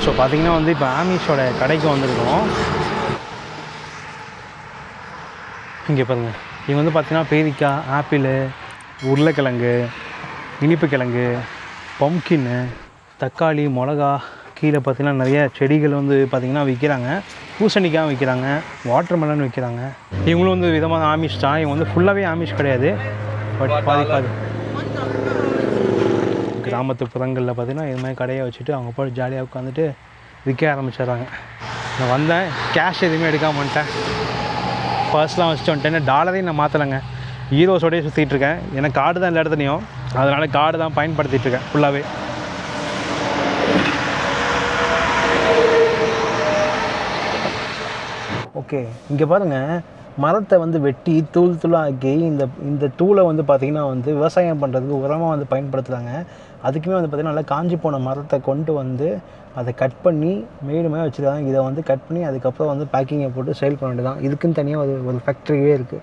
So பார்த்திங்கன்னா வந்து இப்போ ஆமிஷோட கடைக்கு வந்திருக்கோம். இங்கே பாருங்கள், இங்கே வந்து பார்த்திங்கன்னா பேரிக்காய், ஆப்பிள், உருளைக்கிழங்கு, இனிப்பு கிழங்கு, பம்கின்னு, தக்காளி, மிளகா, கீழே பார்த்திங்கன்னா நிறைய செடிகள் வந்து பார்த்திங்கன்னா விற்கிறாங்க. பூசணிக்காய் விற்கிறாங்க, வாட்டர் மெலன் விற்கிறாங்க. இவங்களும் வந்து விதமான ஆமிஷ் தான். இவங்க வந்து ஃபுல்லாகவே ஆமிஷ் கிடையாது, பட் பாதி கிராமத்து புறங்களில் பார்த்திங்கன்னா இது மாதிரி கடையை வச்சுட்டு அவங்க போய் ஜாலியாக உட்காந்துட்டு விற்க ஆரம்பிச்சிடுறாங்க. நான் வந்தேன், கேஷ் எதுவுமே எடுக்காமல் வந்துட்டேன், பர்ஸ்லாம் வச்சுட்டு வந்துட்டேன். டாலரையும் நான் மாற்றலைங்க, ஈரோஸோடய சுற்றிட்டுருக்கேன். எனக்கு கார்டு தான் எல்லா இடத்துலையும், அதனால் கார்டு தான் பயன்படுத்திகிட்ருக்கேன் ஃபுல்லாகவே. ஓகே, இங்கே பாருங்கள், மரத்தை வந்து வெட்டி தூள் தூளாக்கி இந்த தூளை வந்து பார்த்திங்கன்னா வந்து விவசாயம் பண்ணுறதுக்கு உரமாக வந்து பயன்படுத்துகிறாங்க. அதுக்குமே வந்து பார்த்திங்கன்னா நல்லா காஞ்சி போன மரத்தை கொண்டு வந்து அதை கட் பண்ணி மேலுமே வச்சுருக்காங்க. இதை வந்து கட் பண்ணி அதுக்கப்புறம் வந்து பேக்கிங்கை போட்டு சேல் பண்ண வேண்டியது தான். இதுக்குன்னு தனியாக ஒரு ஃபேக்ட்ரியே இருக்குது.